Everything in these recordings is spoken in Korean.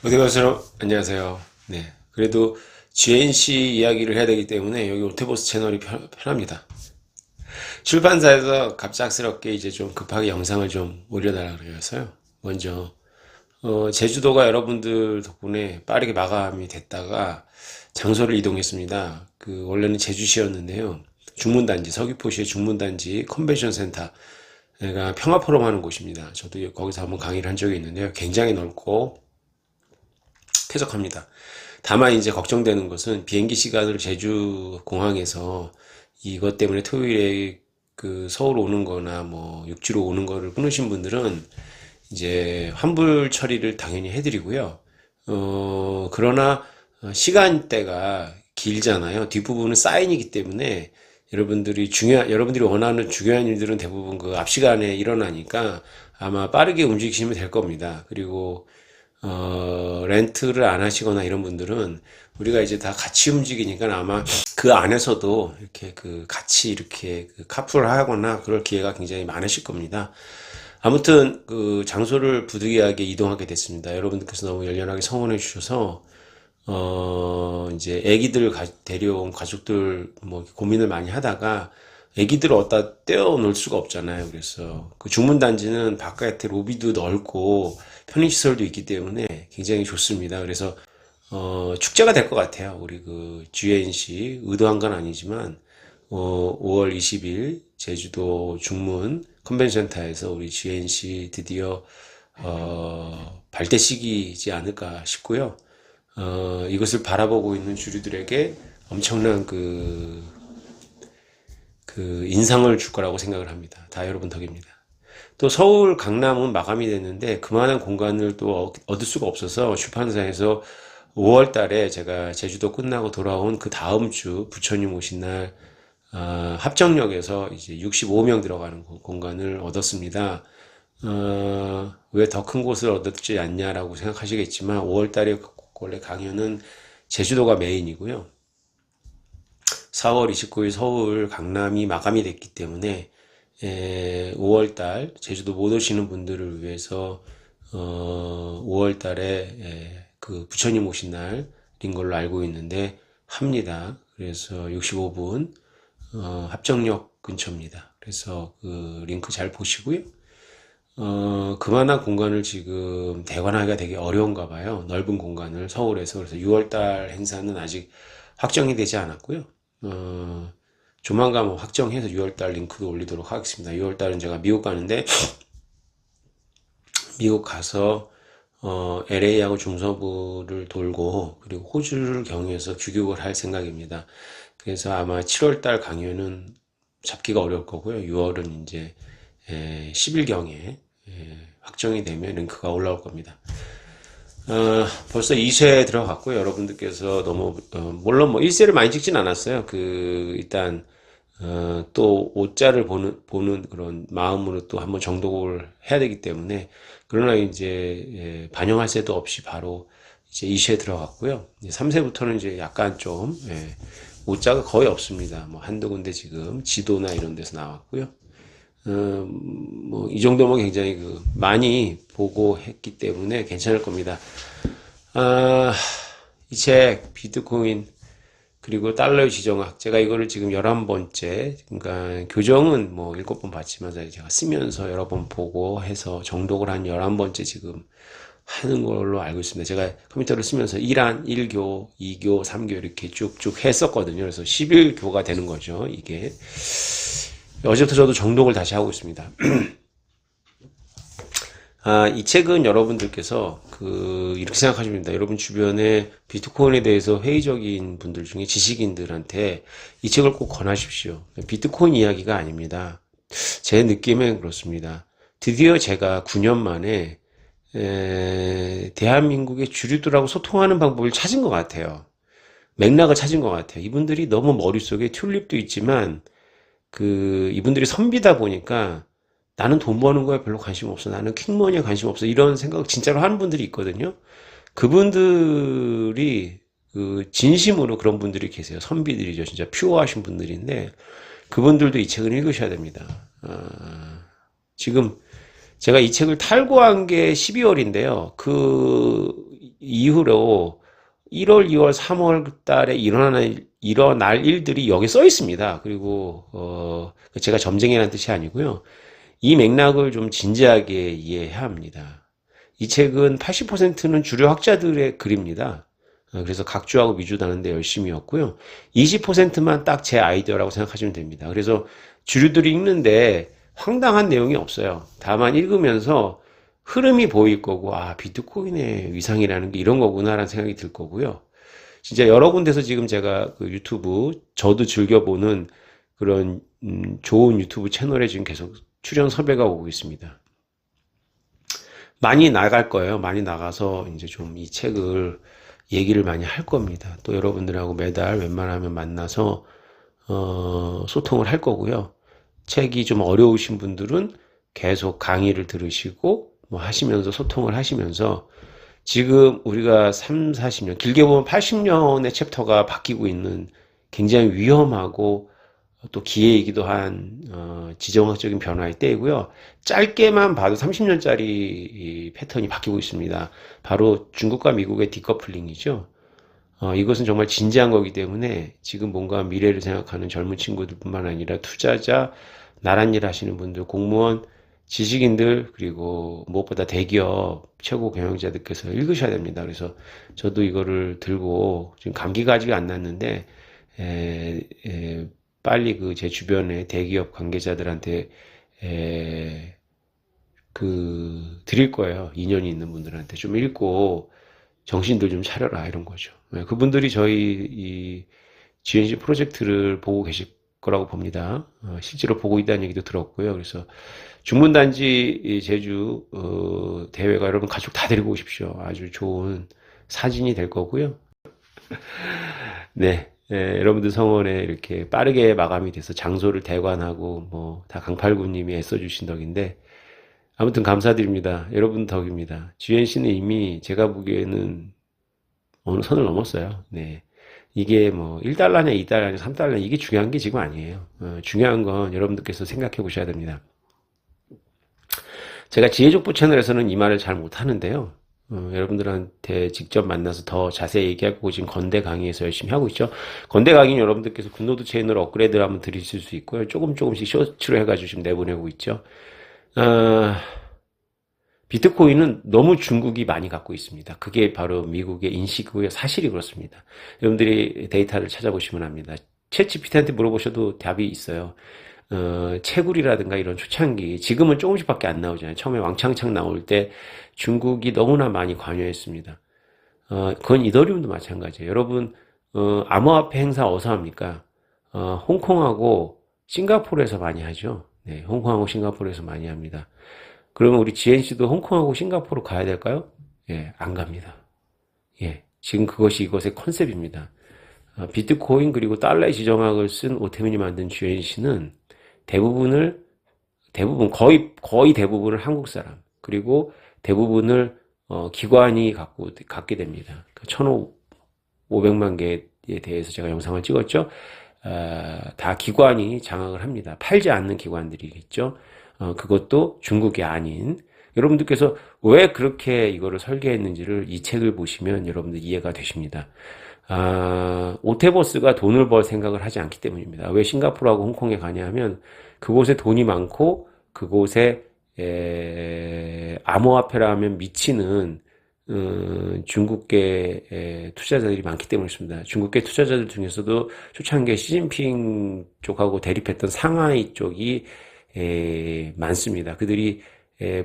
어디 가세요? 안녕하세요. 네. 그래도 GNC 이야기를 해야 되기 때문에 여기 오테보스 채널이 편합니다. 출판사에서 갑작스럽게 이제 좀 급하게 영상을 좀 올려달라 그래서요. 먼저, 제주도가 여러분들 덕분에 빠르게 마감이 됐다가 장소를 이동했습니다. 원래는 제주시였는데요. 중문단지, 서귀포시의 중문단지 컨벤션 센터가 평화포럼 하는 곳입니다. 저도 거기서 한번 강의를 한 적이 있는데요. 굉장히 넓고 쾌적합니다. 다만 이제 걱정되는 것은 비행기 시간을 제주 공항에서 이것 때문에 토요일에 서울 오는 거나 뭐 육지로 오는 거를 끊으신 분들은 이제 환불 처리를 당연히 해드리고요. 그러나 시간대가 길잖아요. 뒷부분은 사인이기 때문에 여러분들이 원하는 중요한 일들은 대부분 그 앞 시간에 일어나니까 아마 빠르게 움직이시면 될 겁니다. 그리고 렌트를 안 하시거나 이런 분들은 우리가 이제 다 같이 움직이니까 아마 그 안에서도 이렇게 같이 이렇게 카풀 하거나 그럴 기회가 굉장히 많으실 겁니다. 아무튼 장소를 부득이하게 이동하게 됐습니다. 여러분들께서 너무 열렬하게 성원해 주셔서 이제 애기들 데려온 가족들 뭐 고민을 많이 하다가 애기들을 어디다 떼어 놓을 수가 없잖아요. 그래서 그 중문단지는 바깥에 로비도 넓고 편의시설도 있기 때문에 굉장히 좋습니다. 그래서 축제가 될 것 같아요. 우리 GNC 의도한 건 아니지만 5월 20일 제주도 중문 컨벤션센터에서 우리 GNC 드디어 발대식이지 않을까 싶고요. 이것을 바라보고 있는 주류들에게 엄청난 인상을 줄 거라고 생각을 합니다. 다 여러분 덕입니다. 또 서울 강남은 마감이 됐는데 그만한 공간을 또 얻을 수가 없어서 출판사에서 5월 달에 제가 제주도 끝나고 돌아온 그 다음 주 부처님 오신 날 합정역에서 이제 65명 들어가는 공간을 얻었습니다. 왜 더 큰 곳을 얻었지 않냐라고 생각하시겠지만 5월 달에 원래 강연은 제주도가 메인이고요. 4월 29일 서울 강남이 마감이 됐기 때문에 5월달 제주도 못 오시는 분들을 위해서 5월달에 그 부처님 오신 날인 걸로 알고 있는데 합니다. 그래서 65분 합정역 근처입니다. 그래서 그 링크 잘 보시고요. 그만한 공간을 지금 대관하기가 되게 어려운가 봐요. 넓은 공간을 서울에서. 그래서 6월달 행사는 아직 확정이 되지 않았고요. 조만간 뭐 확정해서 6월달 링크도 올리도록 하겠습니다. 6월달은 제가 미국 가는데 미국 가서 LA하고 중서부를 돌고 그리고 호주를 경유해서 귀국을 할 생각입니다. 그래서 아마 7월달 강연은 잡기가 어려울 거고요. 6월은 이제 10일경에 확정이 되면 링크가 올라올 겁니다. 벌써 2쇄 들어갔고요. 여러분들께서 너무 물론 뭐 1쇄를 많이 찍진 않았어요. 일단 또 오자를 보는 그런 마음으로 또 한번 정독을 해야 되기 때문에 그러나 이제 반영할 새도 없이 바로 이제 2쇄 들어갔고요. 3쇄부터는 이제 약간 좀 오자가 거의 없습니다. 뭐 한두 군데 지금 지도나 이런 데서 나왔고요. 뭐, 이 정도면 굉장히 많이 보고 했기 때문에 괜찮을 겁니다. 이 책, 비트코인, 그리고 달러의 지정학. 제가 이거를 지금 11번째, 그러니까 교정은 뭐 7번 봤지만 제가 쓰면서 여러 번 보고 해서 정독을 한 11번째 지금 하는 걸로 알고 있습니다. 제가 컴퓨터를 쓰면서 1안, 1교, 2교, 3교 이렇게 쭉쭉 했었거든요. 그래서 11교가 되는 거죠, 이게. 어제부터 저도 정독을 다시 하고 있습니다. 이 책은 여러분들께서 이렇게 생각하시면 됩니다. 여러분 주변에 비트코인에 대해서 회의적인 분들 중에 지식인들한테 이 책을 꼭 권하십시오. 비트코인 이야기가 아닙니다. 제 느낌엔 그렇습니다. 드디어 제가 9년 만에 대한민국의 주류들하고 소통하는 방법을 찾은 것 같아요. 맥락을 찾은 것 같아요. 이분들이 너무 머릿속에 튤립도 있지만 이분들이 선비다 보니까 나는 돈 버는 거에 별로 관심 없어. 나는 퀵머니에 관심 없어. 이런 생각 진짜로 하는 분들이 있거든요. 그분들이 진심으로 그런 분들이 계세요. 선비들이죠. 진짜 퓨어하신 분들인데 그분들도 이 책을 읽으셔야 됩니다. 지금 제가 이 책을 탈고한 게 12월인데요. 이후로 1월, 2월, 3월 달에 일어날 일들이 여기 써 있습니다. 그리고, 제가 점쟁이라는 뜻이 아니고요. 이 맥락을 좀 진지하게 이해해야 합니다. 이 책은 80%는 주류 학자들의 글입니다. 그래서 각주하고 미주 다는데 열심히였고요. 20%만 딱 제 아이디어라고 생각하시면 됩니다. 그래서 주류들이 읽는데 황당한 내용이 없어요. 다만 읽으면서 흐름이 보일 거고, 아, 비트코인의 위상이라는 게 이런 거구나라는 생각이 들 거고요. 진짜 여러 군데서 지금 제가 그 유튜브, 저도 즐겨보는 그런, 좋은 유튜브 채널에 지금 계속 출연 섭외가 오고 있습니다. 많이 나갈 거예요. 많이 나가서 이제 좀 이 책을 얘기를 많이 할 겁니다. 또 여러분들하고 매달 웬만하면 만나서, 소통을 할 거고요. 책이 좀 어려우신 분들은 계속 강의를 들으시고, 뭐 하시면서 소통을 하시면서 지금 우리가 3, 40년, 길게 보면 80년의 챕터가 바뀌고 있는 굉장히 위험하고 또 기회이기도 한 지정학적인 변화의 때이고요. 짧게만 봐도 30년짜리 패턴이 바뀌고 있습니다. 바로 중국과 미국의 디커플링이죠. 이것은 정말 진지한 거기 때문에 지금 뭔가 미래를 생각하는 젊은 친구들뿐만 아니라 투자자, 나란 일 하시는 분들, 공무원, 지식인들, 그리고 무엇보다 대기업 최고 경영자들께서 읽으셔야 됩니다. 그래서 저도 이거를 들고 지금 감기가 아직 안 났는데 빨리 그 제 주변의 대기업 관계자들한테 드릴 거예요. 인연이 있는 분들한테 좀 읽고 정신들 좀 차려라 이런 거죠. 그분들이 저희 이 GNC 프로젝트를 보고 계실 거라고 봅니다. 실제로 보고 있다는 얘기도 들었고요. 그래서 중문단지 제주 대회가 여러분 가족 다 데리고 오십시오. 아주 좋은 사진이 될 거고요. 네, 여러분들 성원에 이렇게 빠르게 마감이 돼서 장소를 대관하고 뭐 다 강팔구님이 애써주신 덕인데 아무튼 감사드립니다. 여러분 덕입니다. GNC는 이미 제가 보기에는 어느 선을 넘었어요. 네. 이게 뭐 1달러냐 2달러냐 3달러냐 이게 중요한 게 지금 아니에요. 중요한 건 여러분들께서 생각해 보셔야 됩니다. 제가 지혜족보 채널에서는 이 말을 잘 못하는데요. 여러분들한테 직접 만나서 더 자세히 얘기하고 지금 건대 강의에서 열심히 하고 있죠. 건대 강의는 여러분들께서 굿노드 채널 업그레이드를 한번 들으실 수 있고요. 조금씩 쇼츠로 해가지고 지금 내보내고 있죠. 비트코인은 너무 중국이 많이 갖고 있습니다. 그게 바로 미국의 인식이고요. 사실이 그렇습니다. 여러분들이 데이터를 찾아보시면 합니다. 챗GPT한테 물어보셔도 답이 있어요. 채굴이라든가 이런 초창기, 지금은 조금씩밖에 안 나오잖아요. 처음에 왕창창 나올 때 중국이 너무나 많이 관여했습니다. 그건 이더리움도 마찬가지예요. 여러분, 암호화폐 행사 어디서 합니까? 홍콩하고 싱가포르에서 많이 하죠. 네, 홍콩하고 싱가포르에서 많이 합니다. 그러면 우리 GNC도 홍콩하고 싱가포르 가야 될까요? 예, 안 갑니다. 예, 지금 그것이 이것의 컨셉입니다. 비트코인 그리고 달러의 지정학을 쓴 오태민이 만든 GNC는 거의 대부분을 한국 사람, 그리고 대부분을, 기관이 갖게 됩니다. 1,500만 개에 대해서 제가 영상을 찍었죠. 다 기관이 장악을 합니다. 팔지 않는 기관들이겠죠. 그것도 중국이 아닌. 여러분들께서 왜 그렇게 이거를 설계했는지를 이 책을 보시면 여러분들 이해가 되십니다. 오테버스가 돈을 벌 생각을 하지 않기 때문입니다. 왜 싱가포르하고 홍콩에 가냐 하면 그곳에 돈이 많고 그곳에 암호화폐라 하면 미치는 중국계 투자자들이 많기 때문이었습니다. 중국계 투자자들 중에서도 초창기에 시진핑 쪽하고 대립했던 상하이 쪽이 많습니다. 그들이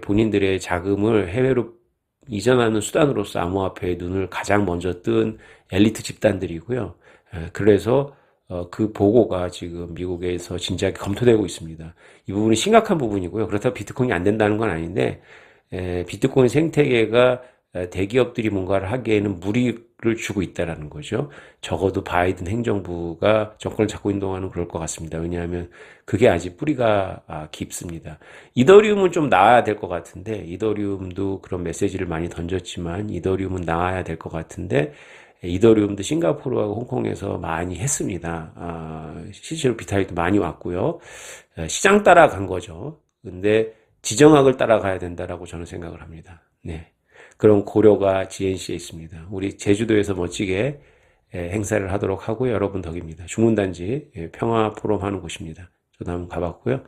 본인들의 자금을 해외로 이전하는 수단으로서 암호화폐에 눈을 가장 먼저 뜬 엘리트 집단들이고요. 그래서 그 보고가 지금 미국에서 진지하게 검토되고 있습니다. 이 부분이 심각한 부분이고요. 그렇다고 비트코인이 안 된다는 건 아닌데 비트코인 생태계가 대기업들이 뭔가를 하기에는 무리를 주고 있다라는 거죠. 적어도 바이든 행정부가 정권을 잡고 있는 동안은 그럴 것 같습니다. 왜냐하면 그게 아직 뿌리가 깊습니다. 이더리움은 좀 나아야 될 것 같은데 이더리움도 그런 메시지를 많이 던졌지만 이더리움은 나아야 될 것 같은데 이더리움도 싱가포르하고 홍콩에서 많이 했습니다. 실제로 비타이도 많이 왔고요. 시장 따라간 거죠. 근데 지정학을 따라가야 된다라고 저는 생각을 합니다. 네. 그런 고려가 GNC에 있습니다. 우리 제주도에서 멋지게 행사를 하도록 하고요. 여러분 덕입니다. 중문단지 평화 포럼 하는 곳입니다. 저도 한번 가봤고요.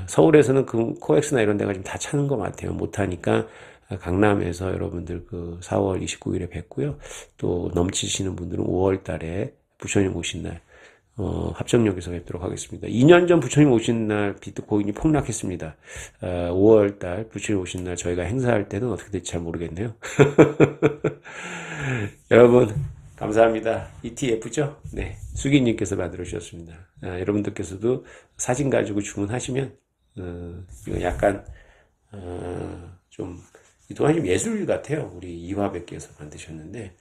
서울에서는 그 코엑스나 이런 데가 지금 다 차는 것 같아요. 못하니까 강남에서 여러분들 그 4월 29일에 뵙고요. 또 넘치시는 분들은 5월 달에 부처님 오신 날 합정역에서 뵙도록 하겠습니다. 2년 전 부처님 오신 날 비트코인이 폭락했습니다. 5월 달 부처님 오신 날 저희가 행사할 때는 어떻게 될지 잘 모르겠네요. 여러분 감사합니다. ETF죠? 네, 수기님께서 만들어 주셨습니다. 여러분들께서도 사진 가지고 주문하시면 이거 약간 좀 이동안 좀 예술 같아요. 우리 이화백께서 만드셨는데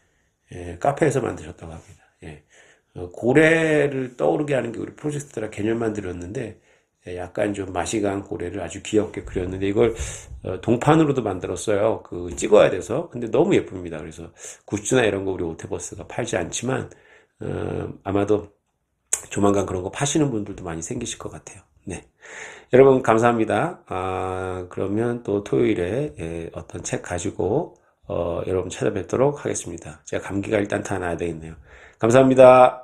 카페에서 만드셨다고 합니다. 예. 고래를 떠오르게 하는 게 우리 프로젝트라 개념만 들었는데 약간 좀 맛이 간 고래를 아주 귀엽게 그렸는데 이걸 동판으로도 만들었어요. 그 찍어야 돼서. 근데 너무 예쁩니다. 그래서 굿즈나 이런 거 우리 오테버스가 팔지 않지만 아마도 조만간 그런 거 파시는 분들도 많이 생기실 것 같아요. 네. 여러분 감사합니다. 그러면 또 토요일에 어떤 책 가지고 여러분 찾아뵙도록 하겠습니다. 제가 감기가 일단 다 나야 되겠네요. 감사합니다.